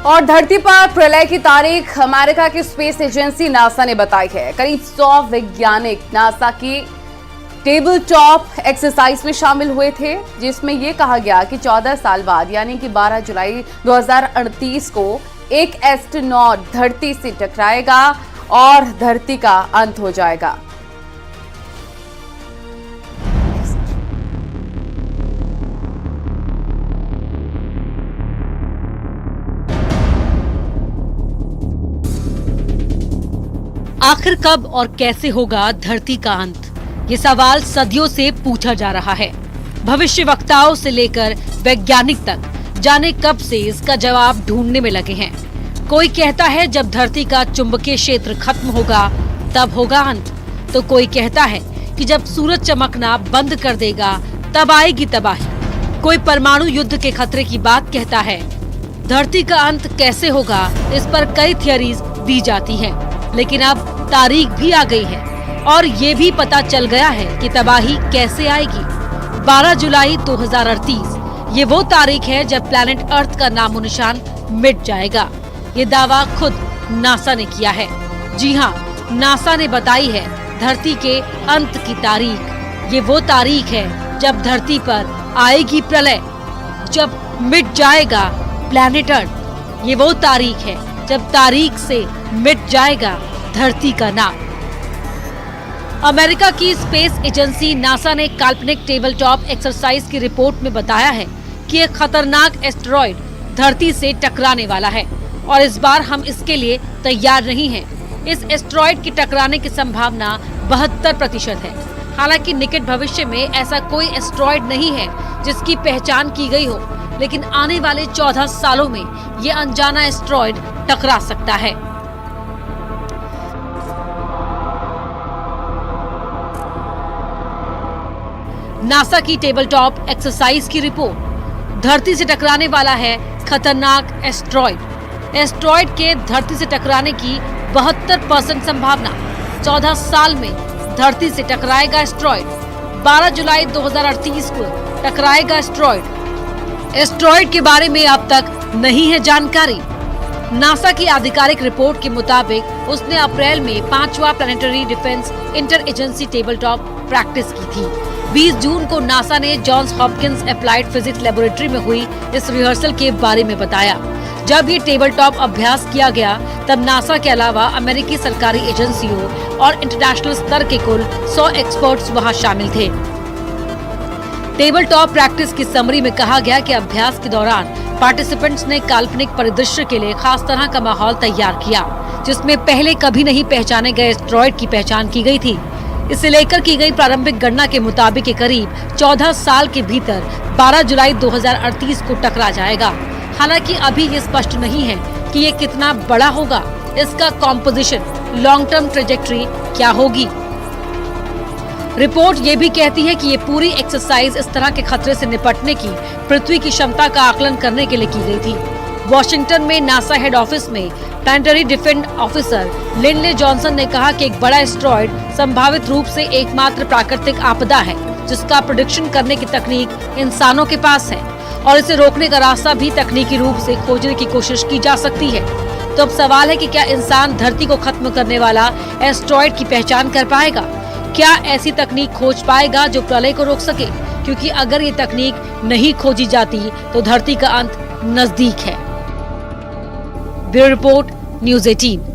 और धरती पर प्रलय की तारीख अमेरिका की स्पेस एजेंसी नासा ने बताई है। करीब 100 वैज्ञानिक नासा की टेबल टॉप एक्सरसाइज में शामिल हुए थे, जिसमें यह कहा गया कि 14 साल बाद यानी कि 12 जुलाई 2038 को एक एस्ट्रोनॉट धरती से टकराएगा और धरती का अंत हो जाएगा। आखिर कब और कैसे होगा धरती का अंत? ये सवाल सदियों से पूछा जा रहा है। भविष्यवक्ताओं से लेकर वैज्ञानिक तक जाने कब से इसका जवाब ढूंढने में लगे हैं। कोई कहता है जब धरती का चुंबकीय क्षेत्र खत्म होगा तब होगा अंत, तो कोई कहता है कि जब सूरज चमकना बंद कर देगा तब आएगी तबाही। कोई परमाणु युद्ध के खतरे की बात कहता है। धरती का अंत कैसे होगा, इस पर कई थियरीज दी जाती हैं, लेकिन अब तारीख भी आ गई है और ये भी पता चल गया है कि तबाही कैसे आएगी। 12 जुलाई 2038 ये वो तारीख है जब प्लैनेट अर्थ का नामो निशान मिट जाएगा। ये दावा खुद नासा ने किया है। जी हाँ, नासा ने बताई है धरती के अंत की तारीख। ये वो तारीख है जब धरती पर आएगी प्रलय, जब मिट जाएगा प्लैनेट अर्थ। ये वो तारीख है जब तारीख से मिट जाएगा धरती का नाम। अमेरिका की स्पेस एजेंसी नासा ने काल्पनिक टेबल टॉप एक्सरसाइज की रिपोर्ट में बताया है कि एक खतरनाक एस्टेरॉयड धरती से टकराने वाला है और इस बार हम इसके लिए तैयार नहीं हैं। इस एस्टेरॉयड की टकराने की संभावना 72% है। हालांकि निकट भविष्य में ऐसा कोई एस्टेरॉयड नहीं है जिसकी पहचान की गई हो, लेकिन आने वाले 14 सालों में ये अनजाना एस्टेरॉयड टकरा सकता है। नासा की टेबल टॉप एक्सरसाइज की रिपोर्ट। धरती से टकराने वाला है खतरनाक एस्टेरॉयड। एस्टेरॉयड के धरती से टकराने की 72% संभावना। 14 साल में धरती से टकराएगा एस्टेरॉयड। 12 जुलाई 2038 को टकराएगा एस्टेरॉयड। एस्टेरॉयड के बारे में अब तक नहीं है जानकारी। नासा की आधिकारिक रिपोर्ट के मुताबिक उसने अप्रैल में 5वां planetary defence inter agency table top practice की थी। 20 जून को नासा ने Johns Hopkins applied physics laboratory में हुई इस रिहर्सल के बारे में बताया। जब ये टेबल टॉप अभ्यास किया गया तब नासा के अलावा अमेरिकी सरकारी एजेंसियों और इंटरनेशनल स्तर के कुल 100 एक्सपर्ट्स वहां शामिल थे। टेबल टॉप प्रैक्टिस की समरी में कहा गया कि अभ्यास के दौरान पार्टिसिपेंट्स ने काल्पनिक परिदृश्य के लिए खास तरह का माहौल तैयार किया, जिसमें पहले कभी नहीं पहचाने गए एस्टेरॉयड की पहचान की गई थी। इसे लेकर की गई प्रारंभिक गणना के मुताबिक करीब 14 साल के भीतर 12 जुलाई 2038 को टकरा जाएगा। हालांकि अभी ये स्पष्ट नहीं है कि ये कितना बड़ा होगा, इसका कॉम्पोजिशन, लॉन्ग टर्म ट्रेजेक्ट्री क्या होगी। रिपोर्ट ये भी कहती है कि ये पूरी एक्सरसाइज इस तरह के खतरे से निपटने की पृथ्वी की क्षमता का आकलन करने के लिए की गई थी। वॉशिंगटन में नासा हेड ऑफिस में planetary defence officer Lindley Johnson ने कहा कि एक बड़ा एस्टेरॉयड संभावित रूप से एकमात्र प्राकृतिक आपदा है जिसका प्रेडिक्शन करने की तकनीक इंसानों के पास है और इसे रोकने का रास्ता भी तकनीकी रूप से खोजने की कोशिश की जा सकती है। तो अब सवाल है कि क्या इंसान धरती को खत्म करने वाला एस्टेरॉयड की पहचान कर पाएगा? क्या ऐसी तकनीक खोज पाएगा जो प्रलय को रोक सके? क्योंकि अगर ये तकनीक नहीं खोजी जाती तो धरती का अंत नजदीक है। Bureau report, news 18।